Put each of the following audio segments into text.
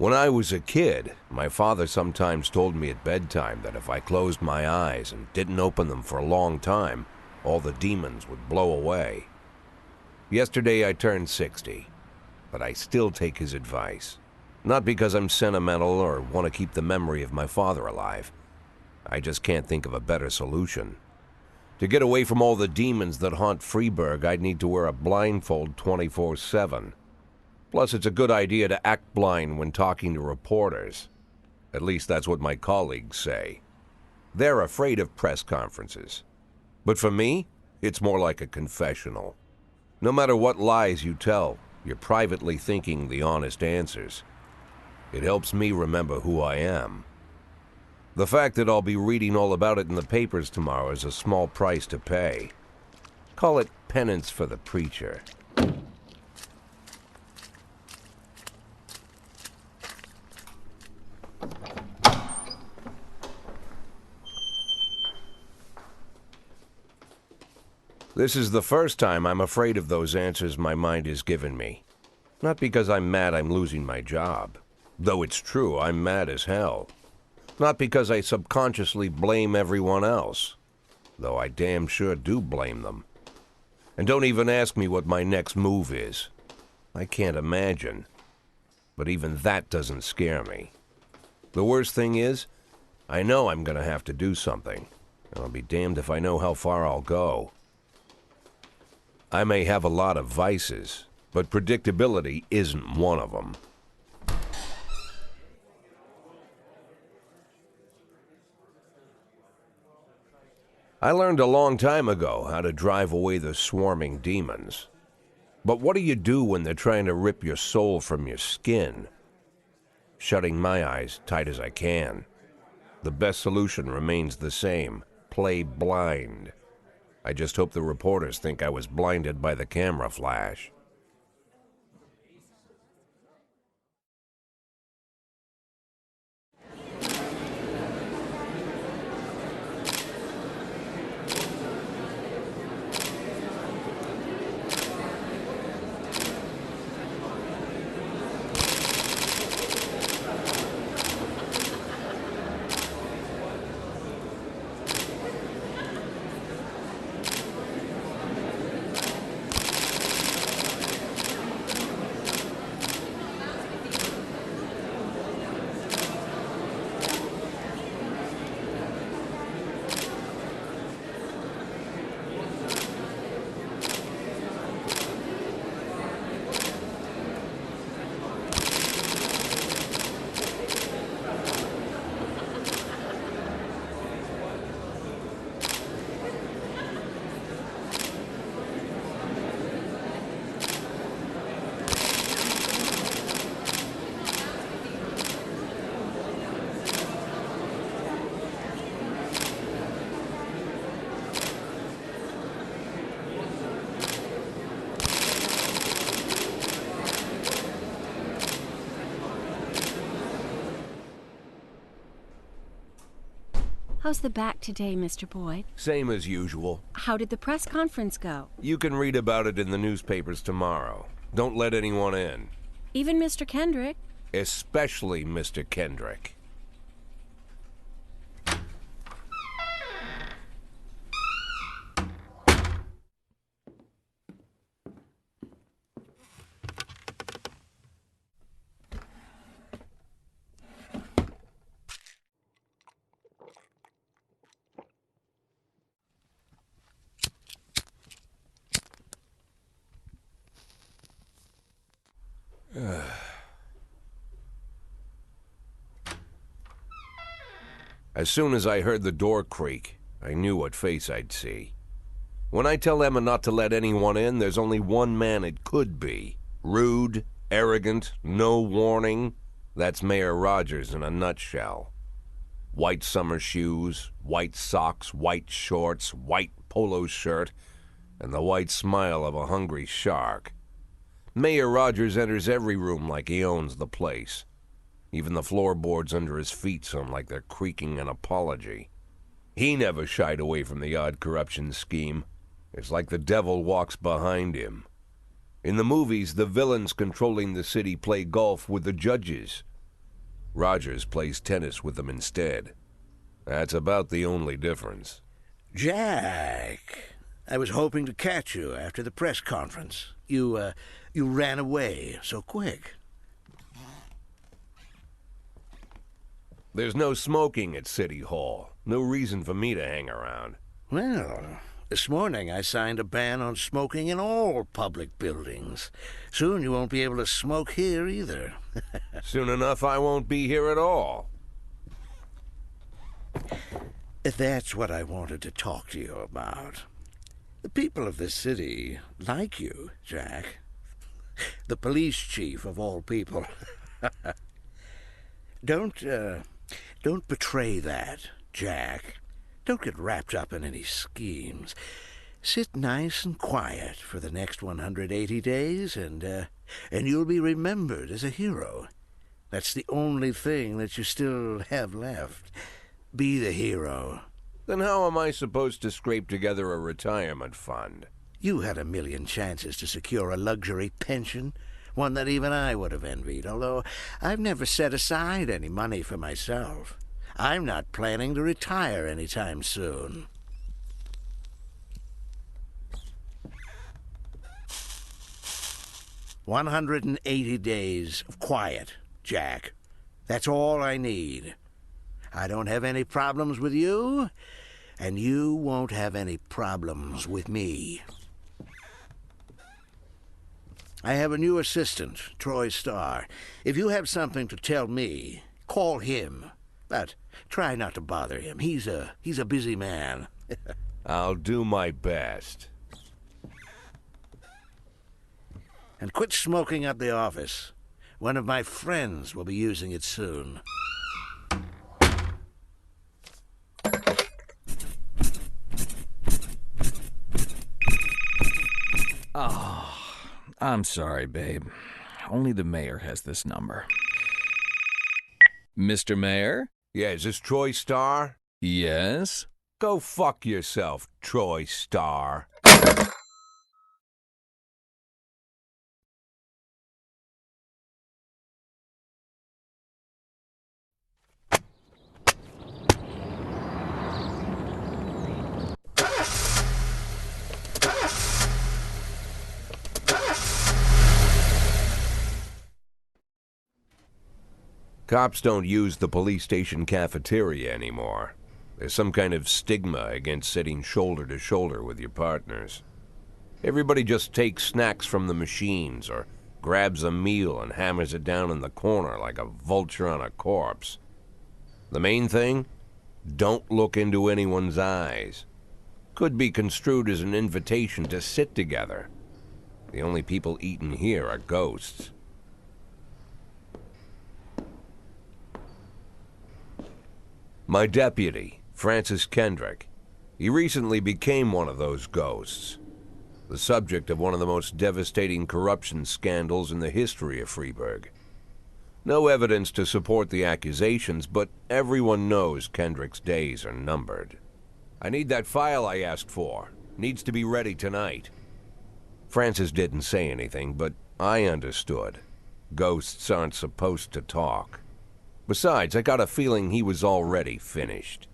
When I was a kid, my father sometimes told me at bedtime that if I closed my eyes and didn't open them for a long time, all the demons would blow away. Yesterday I turned 60, but I still take his advice. Not because I'm sentimental or want to keep the memory of my father alive. I just can't think of a better solution. To get away from all the demons that haunt Freeburg, I'd need to wear a blindfold 24/7. Plus, it's a good idea to act blind when talking to reporters. At least that's what my colleagues say. They're afraid of press conferences. But for me, it's more like a confessional. No matter what lies you tell, you're privately thinking the honest answers. It helps me remember who I am. The fact that I'll be reading all about it in the papers tomorrow is a small price to pay. Call it penance for the preacher. This is the first time I'm afraid of those answers my mind has given me. Not because I'm mad I'm losing my job. Though it's true, I'm mad as hell. Not because I subconsciously blame everyone else. Though I damn sure do blame them. And don't even ask me what my next move is. I can't imagine. But even that doesn't scare me. The worst thing is, I know I'm gonna have to do something. And I'll be damned if I know how far I'll go. I may have a lot of vices, but predictability isn't one of them. I learned a long time ago how to drive away the swarming demons. But what do you do when they're trying to rip your soul from your skin? Shutting my eyes tight as I can. The best solution remains the same: play blind. I just hope the reporters think I was blinded by the camera flash. How's the back today, Mr. Boyd? Same as usual. How did the press conference go? You can read about it in the newspapers tomorrow. Don't let anyone in. Even Mr. Kendrick? Especially Mr. Kendrick. As soon as I heard the door creak, I knew what face I'd see. When I tell Emma not to let anyone in, there's only one man it could be. Rude, arrogant, no warning. That's Mayor Rogers in a nutshell. White summer shoes, white socks, white shorts, white polo shirt, and the white smile of a hungry shark. Mayor Rogers enters every room like he owns the place. Even the floorboards under his feet sound like they're creaking an apology. He never shied away from the odd corruption scheme. It's like the devil walks behind him. In the movies, the villains controlling the city play golf with the judges. Rogers plays tennis with them instead. That's about the only difference. Jack, I was hoping to catch you after the press conference. You ran away so quick. There's no smoking at City Hall. No reason for me to hang around. Well, this morning I signed a ban on smoking in all public buildings. Soon you won't be able to smoke here either. Soon enough I won't be here at all. That's what I wanted to talk to you about. The people of this city like you, Jack. The police chief of all people. Don't betray that, Jack. Don't get wrapped up in any schemes. Sit nice and quiet for the next 180 days, and you'll be remembered as a hero. That's the only thing that you still have left. Be the hero. Then how am I supposed to scrape together a retirement fund? You had a million chances to secure a luxury pension, one that even I would have envied, although I've never set aside any money for myself. I'm not planning to retire anytime soon. "180 days of quiet, Jack. That's all I need. I don't have any problems with you, and you won't have any problems with me. I have a new assistant, Troy Starr. If you have something to tell me, call him. But try not to bother him. He's a busy man." I'll do my best. "And quit smoking up the office. One of my friends will be using it soon." Oh, I'm sorry, babe. Only the mayor has this number. Mr. Mayor? Yeah, is this Troy Starr? Yes? Go fuck yourself, Troy Starr. Cops don't use the police station cafeteria anymore. There's some kind of stigma against sitting shoulder to shoulder with your partners. Everybody just takes snacks from the machines or grabs a meal and hammers it down in the corner like a vulture on a corpse. The main thing? Don't look into anyone's eyes. Could be construed as an invitation to sit together. The only people eating here are ghosts. My deputy, Francis Kendrick. He recently became one of those ghosts. The subject of one of the most devastating corruption scandals in the history of Freeburg. No evidence to support the accusations, but everyone knows Kendrick's days are numbered. I need that file I asked for. Needs to be ready tonight. Francis didn't say anything, but I understood. Ghosts aren't supposed to talk. Besides, I got a feeling he was already finished.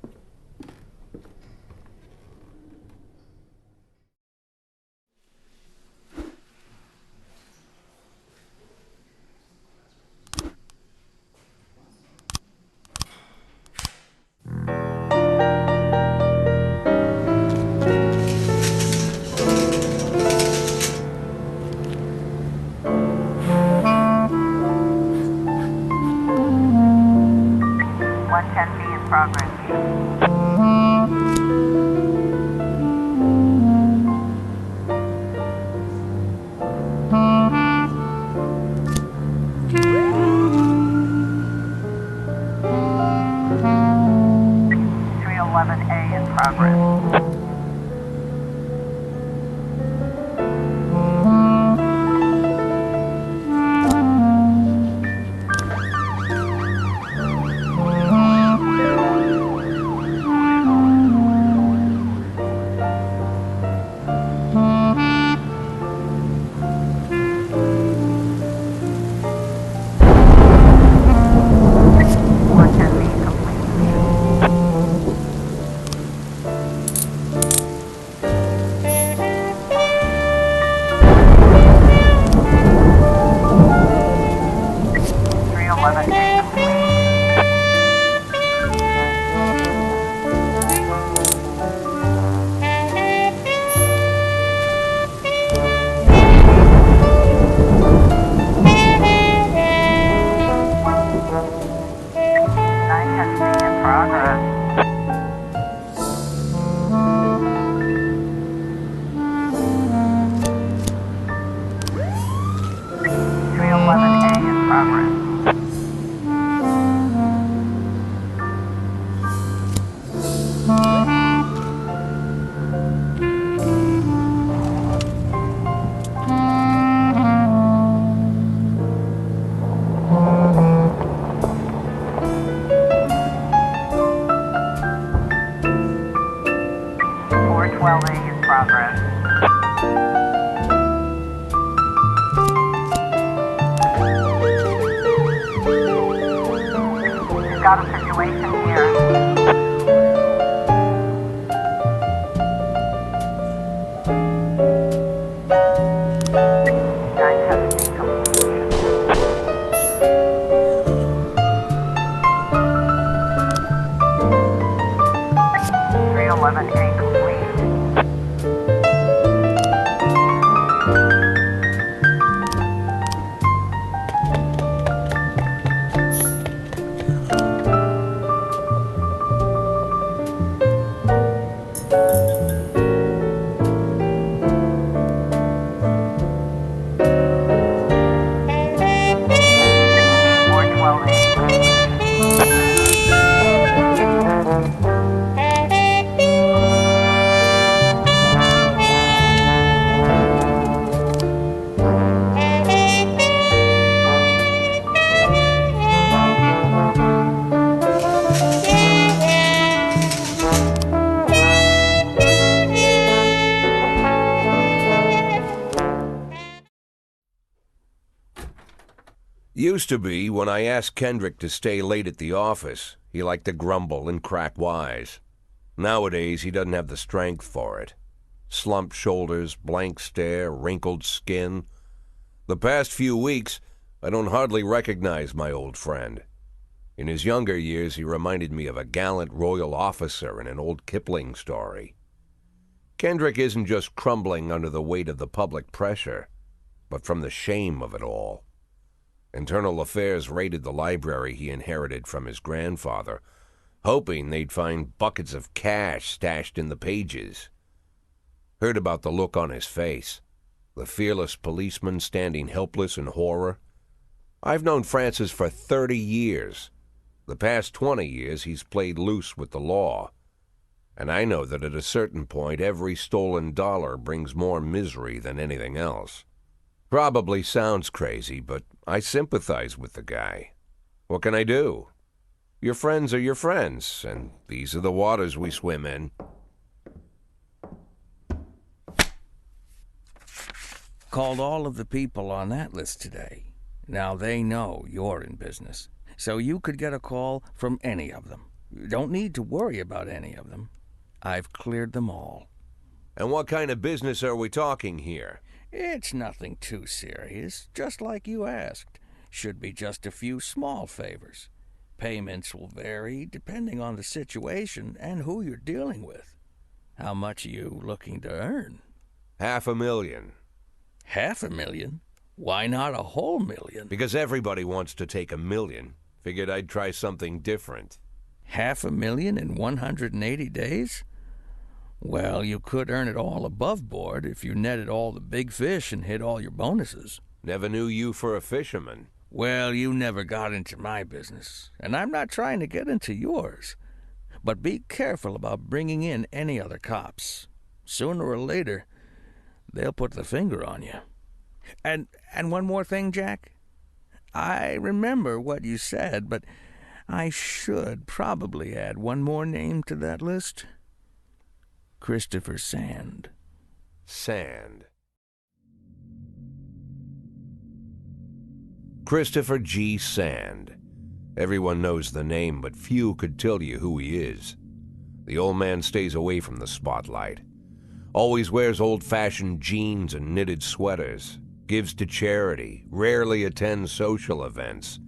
got a situation here. Nine has income position. 311A complete. Four twelve A. Used to be, when I asked Kendrick to stay late at the office, he liked to grumble and crack wise. Nowadays, he doesn't have the strength for it. Slumped shoulders, blank stare, wrinkled skin. The past few weeks, I don't hardly recognize my old friend. In his younger years, he reminded me of a gallant royal officer in an old Kipling story. Kendrick isn't just crumbling under the weight of the public pressure, but from the shame of it all. Internal Affairs raided the library he inherited from his grandfather, hoping they'd find buckets of cash stashed in the pages. Heard about the look on his face, the fearless policeman standing helpless in horror. I've known Francis for 30 years. The past 20 years he's played loose with the law. And I know that at a certain point every stolen dollar brings more misery than anything else. Probably sounds crazy, but I sympathize with the guy. What can I do? Your friends are your friends, and these are the waters we swim in. Called all of the people on that list today. Now they know you're in business, so you could get a call from any of them. You don't need to worry about any of them. I've cleared them all. And what kind of business are we talking here? It's nothing too serious, just like you asked. Should be just a few small favors. Payments will vary depending on the situation and who you're dealing with. How much are you looking to earn? $500,000. $500,000? Why not a whole million? Because everybody wants to take $1 million. Figured I'd try something different. $500,000 in 180 days? Well, you could earn it all above board if you netted all the big fish and hit all your bonuses. Never knew you for a fisherman. Well, you never got into my business, and I'm not trying to get into yours. But be careful about bringing in any other cops. Sooner or later, they'll put the finger on you. And one more thing, Jack. I remember what you said, but I should probably add one more name to that list. Christopher Sand. Sand. Christopher G. Sand. Everyone knows the name, but few could tell you who he is. The old man stays away from the spotlight. Always wears old-fashioned jeans and knitted sweaters. Gives to charity. Rarely attends social events.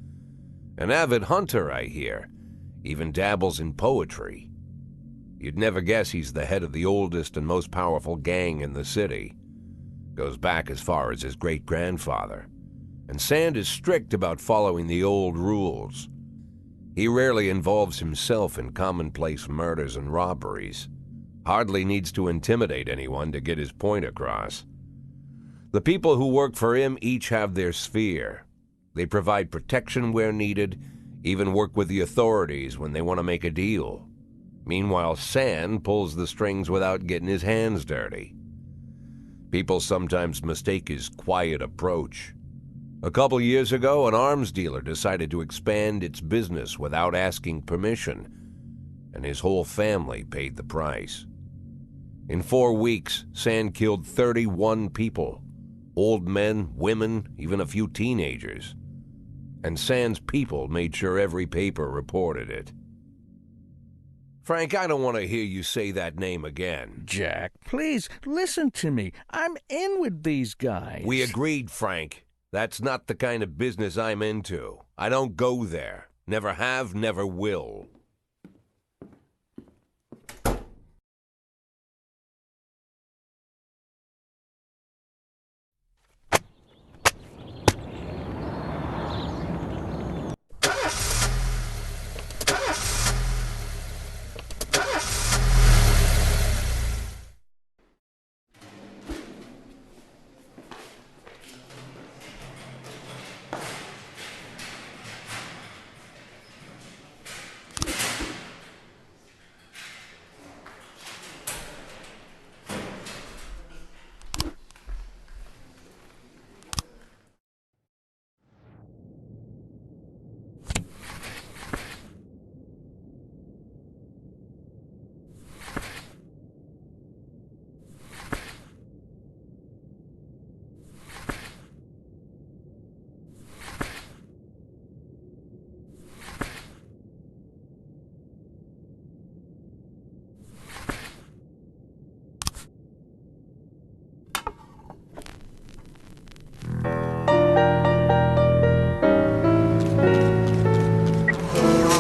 An avid hunter, I hear. Even dabbles in poetry. You'd never guess he's the head of the oldest and most powerful gang in the city. Goes back as far as his great-grandfather. And Sand is strict about following the old rules. He rarely involves himself in commonplace murders and robberies. Hardly needs to intimidate anyone to get his point across. The people who work for him each have their sphere. They provide protection where needed, even work with the authorities when they want to make a deal. Meanwhile, Sand pulls the strings without getting his hands dirty. People sometimes mistake his quiet approach. A couple years ago, an arms dealer decided to expand its business without asking permission, and his whole family paid the price. In 4 weeks, Sand killed 31 people. Old men, women, even a few teenagers. and Sands' people made sure every paper reported it. Frank, I don't want to hear you say that name again. Jack, please, listen to me. I'm in with these guys. We agreed, Frank. That's not the kind of business I'm into. I don't go there. Never have, never will.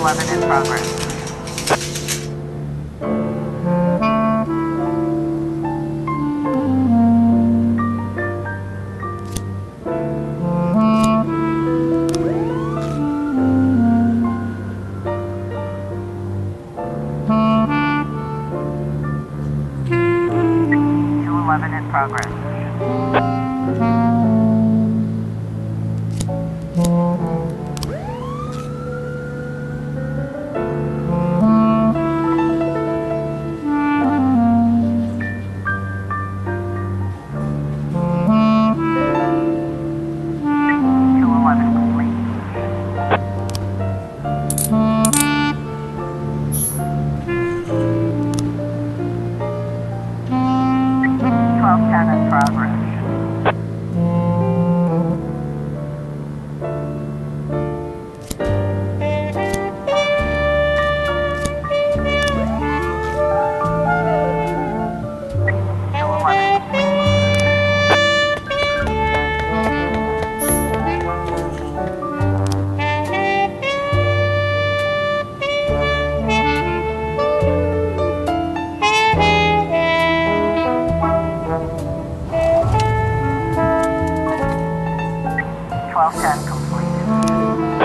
U11 in progress. U11 in progress. U11 complete. 1210 in progress. U11 complete. Twelve ten complete.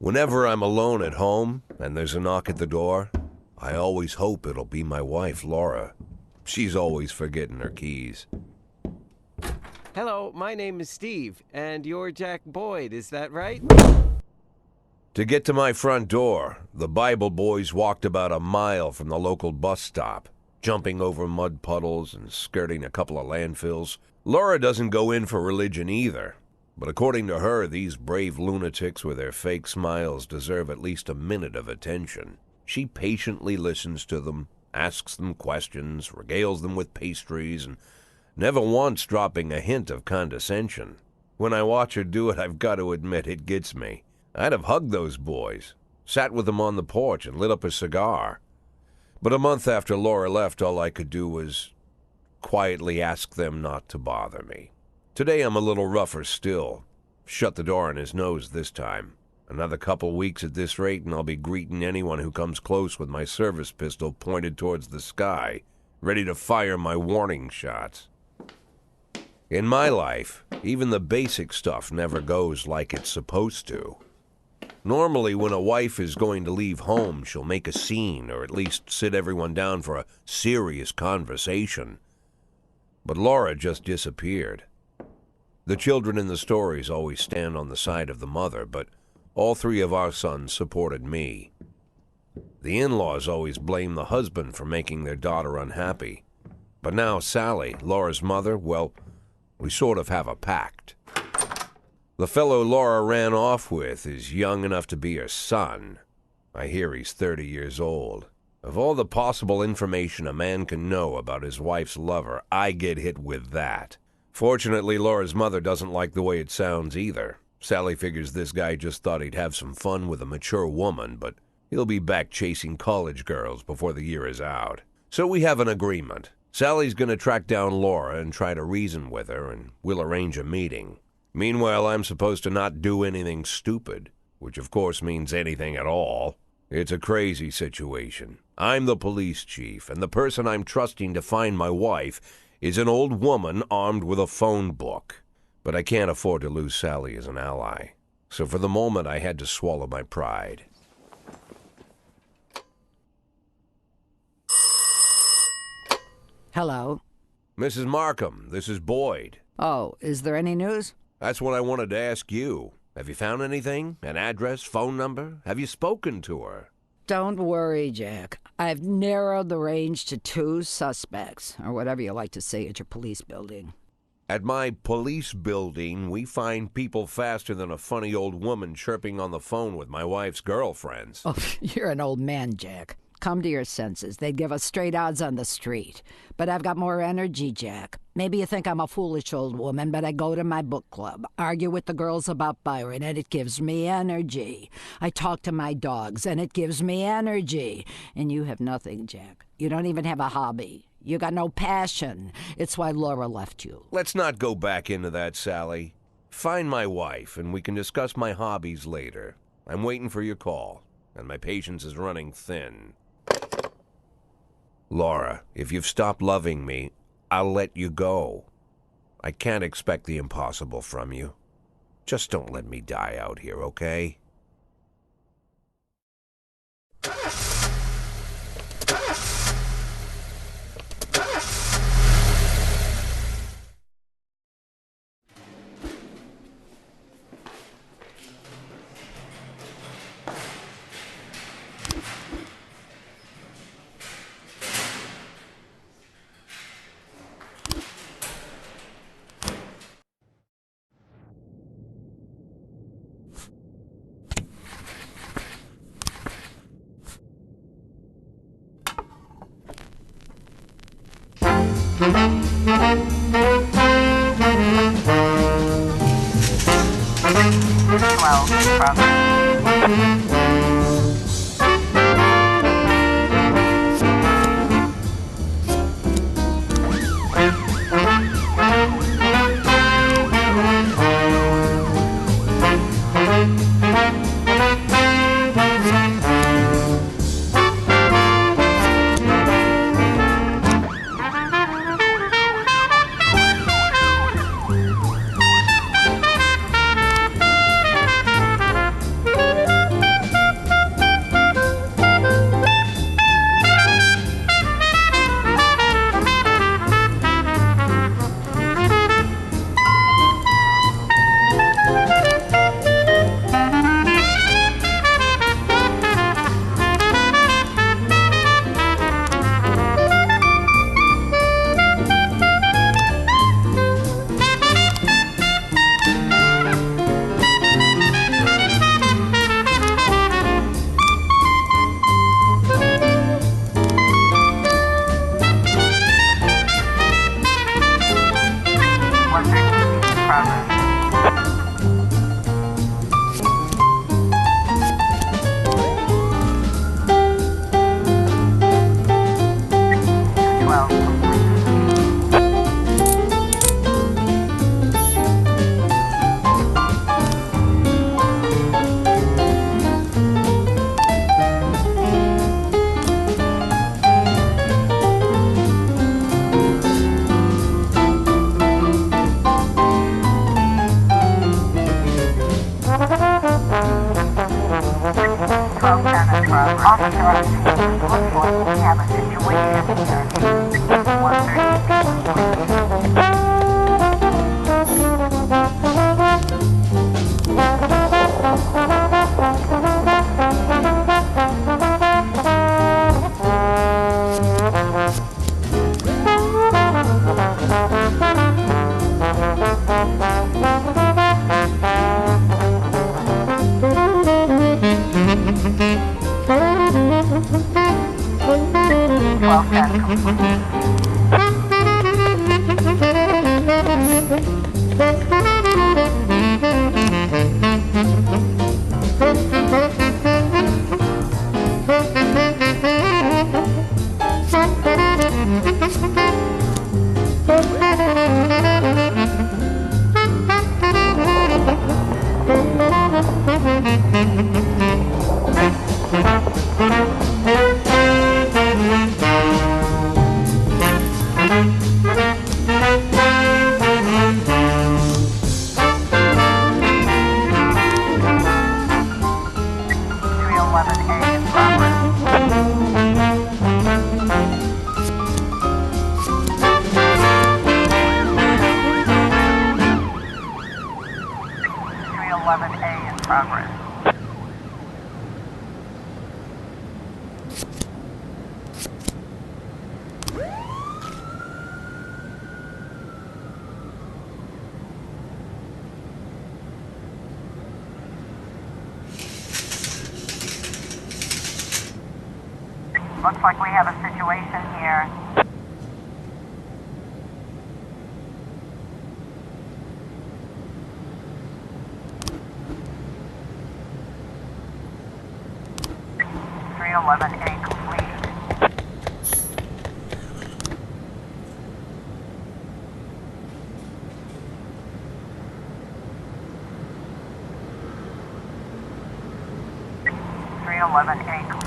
Whenever I'm alone at home and there's a knock at the door, I always hope it'll be my wife, Laura. She's always forgetting her keys. Hello, my name is Steve, and you're Jack Boyd, is that right? To get to my front door, the Bible boys walked about a mile from the local bus stop, jumping over mud puddles and skirting a couple of landfills. Laura doesn't go in for religion either, but according to her, these brave lunatics with their fake smiles deserve at least a minute of attention. She patiently listens to them, asks them questions, regales them with pastries, and never once dropping a hint of condescension. When I watch her do it, I've got to admit it gets me. I'd have hugged those boys, sat with them on the porch, and lit up a cigar. But a month after Laura left, all I could do was quietly ask them not to bother me. Today I'm a little rougher still. Shut the door on his nose this time. Another couple weeks at this rate, and I'll be greeting anyone who comes close with my service pistol pointed towards the sky, ready to fire my warning shots. In my life, even the basic stuff never goes like it's supposed to. Normally, when a wife is going to leave home, she'll make a scene, or at least sit everyone down for a serious conversation. But Laura just disappeared. The children in the stories always stand on the side of the mother, but all three of our sons supported me. The in-laws always blame the husband for making their daughter unhappy. But now Sally, Laura's mother, well, we sort of have a pact. The fellow Laura ran off with is young enough to be her son. I hear he's 30 years old. Of all the possible information a man can know about his wife's lover, I get hit with that. Fortunately, Laura's mother doesn't like the way it sounds either. Sally figures this guy just thought he'd have some fun with a mature woman, but he'll be back chasing college girls before the year is out. So we have an agreement. Sally's going to track down Laura and try to reason with her, and we'll arrange a meeting. Meanwhile, I'm supposed to not do anything stupid, which of course means anything at all. It's a crazy situation. I'm the police chief, and the person I'm trusting to find my wife is an old woman armed with a phone book. But I can't afford to lose Sally as an ally. So for the moment, I had to swallow my pride. Hello. Mrs. Markham, this is Boyd. Oh, is there any news? That's what I wanted to ask you. Have you found anything? An address, phone number? Have you spoken to her? Don't worry, Jack. I've narrowed the range to 2 suspects, or whatever you like to say at your police building. At my police building, we find people faster than a funny old woman chirping on the phone with my wife's girlfriends. Oh, you're an old man, Jack. Come to your senses. They'd give us straight odds on the street. But I've got more energy, Jack. Maybe you think I'm a foolish old woman, but I go to my book club, argue with the girls about Byron, and it gives me energy. I talk to my dogs, and it gives me energy. And you have nothing, Jack. You don't even have a hobby. You got no passion. It's why Laura left you. Let's not go back into that, Sally. Find my wife, and we can discuss my hobbies later. I'm waiting for your call, and my patience is running thin. Laura, if you've stopped loving me, I'll let you go. I can't expect the impossible from you. Just don't let me die out here, okay? Roger. Looks like we have a situation here. 130 complete. Twelve ten complete. Progress. Looks like we have a situation here. .311A complete. .311A complete.